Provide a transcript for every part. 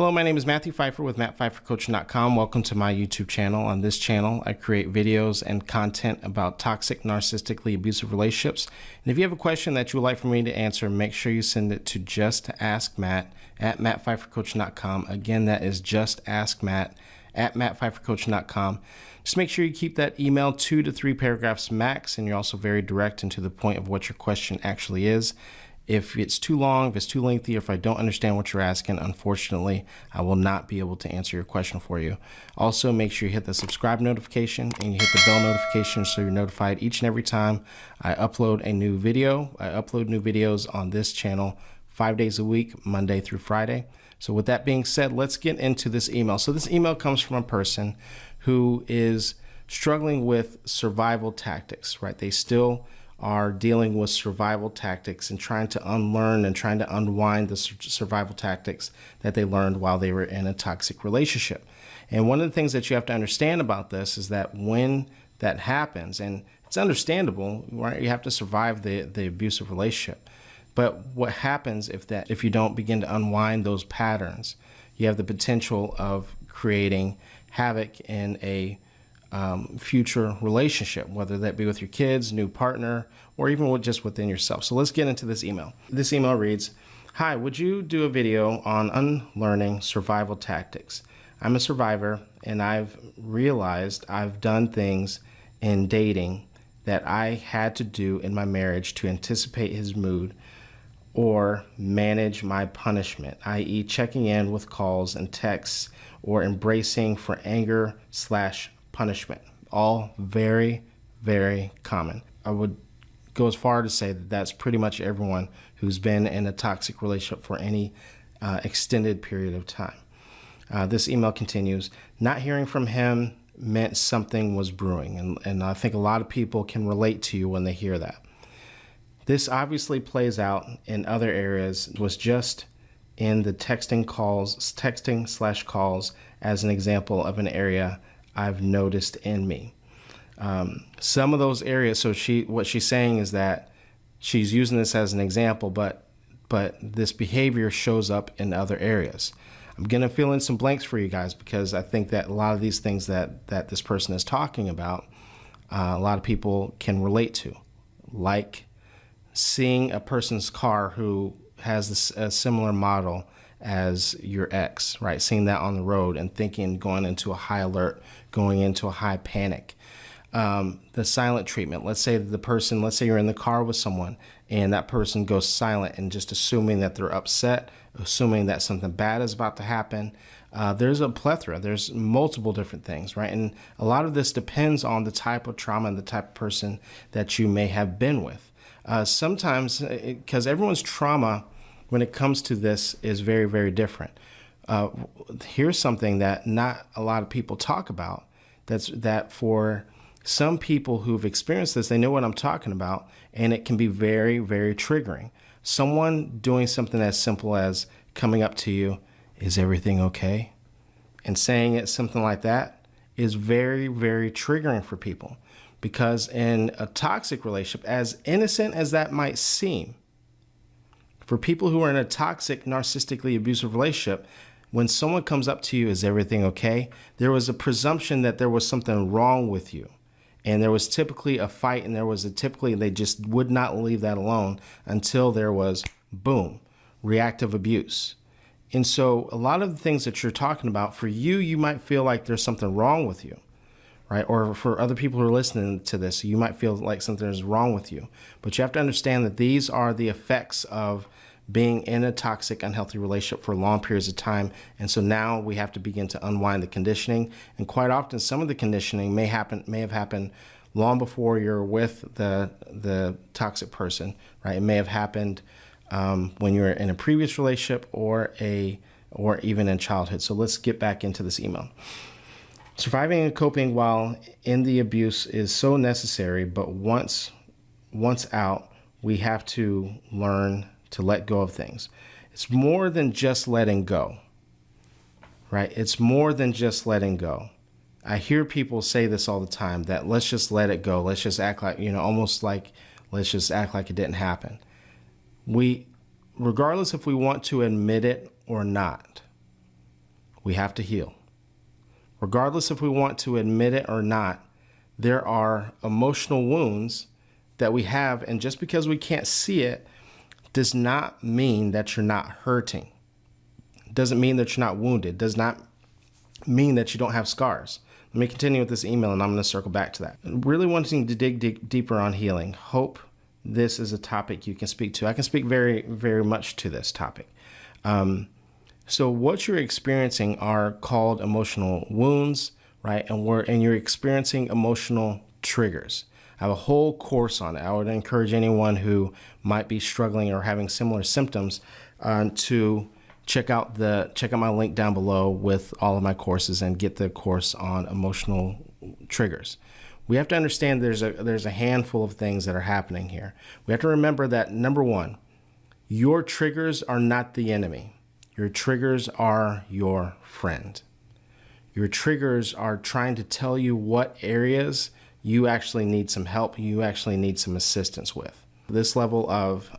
Hello, my name is Matthew Pfeiffer with MattPfeifferCoaching.com. Welcome to my YouTube channel. On this channel, I create videos and content about toxic, narcissistically abusive relationships. And if you have a question that you would like for me to answer, make sure you send it to justaskmatt at MattPfeifferCoaching.com. Again, that is justaskmatt at MattPfeifferCoaching.com. Just make sure you keep that email 2 to 3 paragraphs max, and you're also very direct and to the point of what your question actually is. If it's too long, if it's too lengthy, or if I don't understand what you're asking, unfortunately, I will not be able to answer your question for you. Also, make sure you hit the subscribe notification and you hit the bell notification so you're notified each and every time I upload a new video. I upload new videos on this channel 5 days a week, Monday through Friday. So with that being said, let's get into this email. So this email comes from a person who is struggling with survival tactics, right? They still are dealing with survival tactics and trying to unlearn and trying to unwind the survival tactics that they learned while they were in a toxic relationship. And one of the things that you have to understand about this is that when that happens, and it's understandable, right? You have to survive the abusive relationship. But what happens if you don't begin to unwind those patterns, you have the potential of creating havoc in a future relationship, whether that be with your kids, new partner, or even just within yourself. So let's get into this email. This email reads, "Hi, would you do a video on unlearning survival tactics? I'm a survivor and I've realized I've done things in dating that I had to do in my marriage to anticipate his mood or manage my punishment, i.e. checking in with calls and texts or embracing for anger/punishment. All very, very common." I would go as far to say that that's pretty much everyone who's been in a toxic relationship for any extended period of time. This email continues, "Not hearing from him meant something was brewing." And I think a lot of people can relate to you when they hear that. "This obviously plays out in other areas, was just in the texting/calls as an example of an area I've noticed in me." Some of those areas, so what she's saying is that she's using this as an example, but this behavior shows up in other areas. I'm going to fill in some blanks for you guys because I think that a lot of these things that this person is talking about, a lot of people can relate to, like seeing a person's car who has a similar model as your ex, right? Seeing that on the road and thinking, going into a high alert, going into a high panic. The silent treatment. Let's say you're in the car with someone and that person goes silent and just assuming that they're upset, assuming that something bad is about to happen. There's a plethora. There's multiple different things, right? And a lot of this depends on the type of trauma and the type of person that you may have been with. Sometimes, because everyone's trauma when it comes to this is very, very different. Here's something that not a lot of people talk about. That for some people who've experienced this, they know what I'm talking about, and it can be very, very triggering. Someone doing something as simple as coming up to you, "Is everything okay?" and saying it something like that is very, very triggering for people. Because in a toxic relationship, as innocent as that might seem, for people who are in a toxic, narcissistically abusive relationship, when someone comes up to you, "Is everything okay?" there was a presumption that there was something wrong with you. And there was typically a fight, and they just would not leave that alone until there was, boom, reactive abuse. And so a lot of the things that you're talking about, for you, you might feel like there's something wrong with you, right? Or for other people who are listening to this, you might feel like something is wrong with you. But you have to understand that these are the effects of being in a toxic, unhealthy relationship for long periods of time. And so now we have to begin to unwind the conditioning. And quite often, some of the conditioning may have happened long before you're with the toxic person, right? It may have happened when you're in a previous relationship or even in childhood. So let's get back into this email. "Surviving and coping while in the abuse is so necessary, but once out, we have to learn to let go of things." It's more than just letting go, right? It's more than just letting go. I hear people say this all the time, that let's just let it go. Let's just act like, almost like, let's just act like it didn't happen. Regardless if we want to admit it or not, We have to heal. Regardless if we want to admit it or not, there are emotional wounds that we have, and just because we can't see it does not mean that you're not hurting. It doesn't mean that you're not wounded. It does not mean that you don't have scars. Let me continue with this email, and I'm going to circle back to that. Really wanting to dig deeper on healing. Hope this is a topic you can speak to. I can speak very, very much to this topic. So what you're experiencing are called emotional wounds, right? And you're experiencing emotional triggers. I have a whole course on it. I would encourage anyone who might be struggling or having similar symptoms to check out my link down below with all of my courses and get the course on emotional triggers. We have to understand there's a handful of things that are happening here. We have to remember that, number one, your triggers are not the enemy. Your triggers are your friend. Your triggers are trying to tell you what areas you actually need some help, you actually need some assistance with. This level of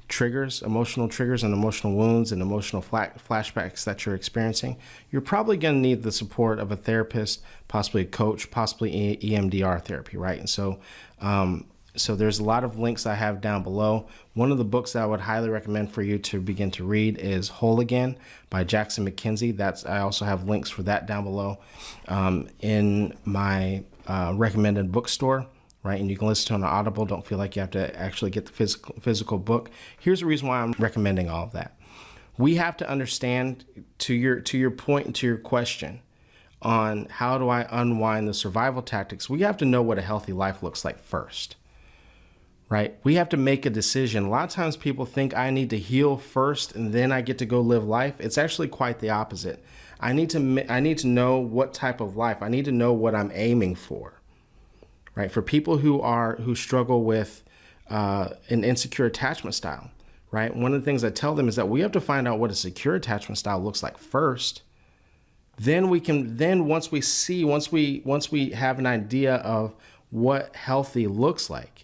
triggers, emotional triggers and emotional wounds and emotional flashbacks that you're experiencing, you're probably going to need the support of a therapist, possibly a coach, possibly EMDR therapy, right? And so there's a lot of links I have down below. One of the books that I would highly recommend for you to begin to read is Whole Again by Jackson McKenzie. I also have links for that down below in my recommended bookstore, right? And you can listen to it on Audible. Don't feel like you have to actually get the physical book. Here's the reason why I'm recommending all of that. We have to understand, to your point and to your question on how do I unwind the survival tactics, we have to know what a healthy life looks like first. Right? We have to make a decision. A lot of times people think I need to heal first and then I get to go live life. It's actually quite the opposite. I need to know what type of life. I need to know what I'm aiming for. Right? For people who struggle with an insecure attachment style, right? One of the things I tell them is that we have to find out what a secure attachment style looks like first. Then once we have an idea of what healthy looks like,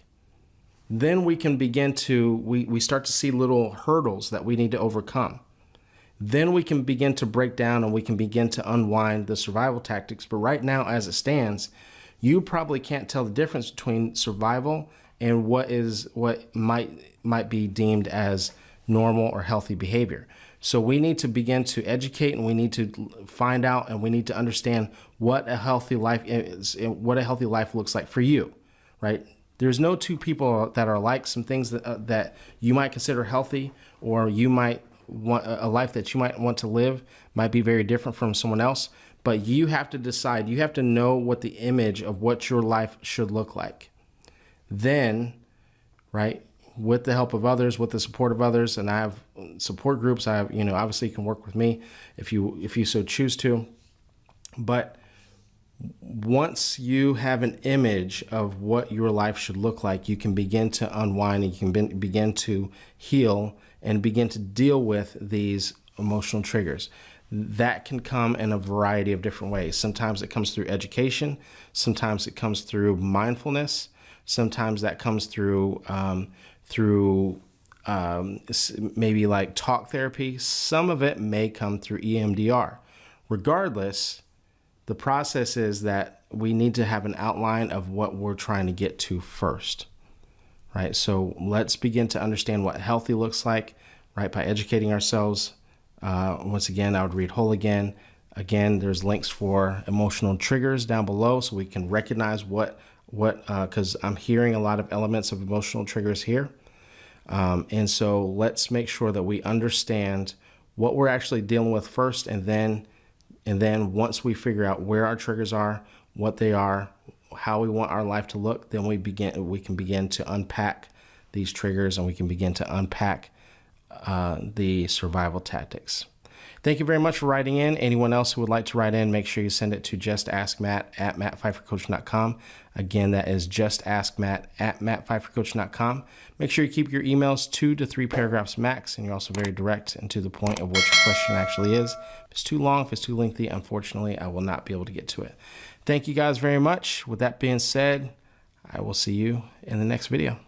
then we can begin to, we start to see little hurdles that we need to overcome. Then we can begin to break down and we can begin to unwind the survival tactics. But right now, as it stands, you probably can't tell the difference between survival and what might be deemed as normal or healthy behavior. So we need to begin to educate, and we need to find out, and we need to understand what a healthy life is, what a healthy life looks like for you, right? There's no two people that are alike. Some things that you might consider healthy, or you might want a life that you might want to live, might be very different from someone else. But you have to decide. You have to know what the image of what your life should look like. Then, right, with the help of others, with the support of others, and I have support groups. I have, obviously you can work with me if you so choose to. But once you have an image of what your life should look like, you can begin to unwind, and you can begin to heal and begin to deal with these emotional triggers. That can come in a variety of different ways. Sometimes it comes through education. Sometimes it comes through mindfulness. Sometimes that comes through maybe like talk therapy. Some of it may come through EMDR. Regardless, the process is that we need to have an outline of what we're trying to get to first, right? So let's begin to understand what healthy looks like, right? By educating ourselves. Once again, I would read Whole Again. Again, there's links for emotional triggers down below so we can recognize because I'm hearing a lot of elements of emotional triggers here. And so let's make sure that we understand what we're actually dealing with first, and then once we figure out where our triggers are, what they are, how we want our life to look, then we can begin to unpack these triggers, and we can begin to unpack the survival tactics. Thank you very much for writing in. Anyone else who would like to write in, make sure you send it to justaskmatt@mattpfeiffercoaching.com. Again, that is justaskmatt@mattpfeiffercoaching.com. Make sure you keep your emails 2 to 3 paragraphs max, and you're also very direct and to the point of what your question actually is. If it's too long, if it's too lengthy, unfortunately, I will not be able to get to it. Thank you guys very much. With that being said, I will see you in the next video.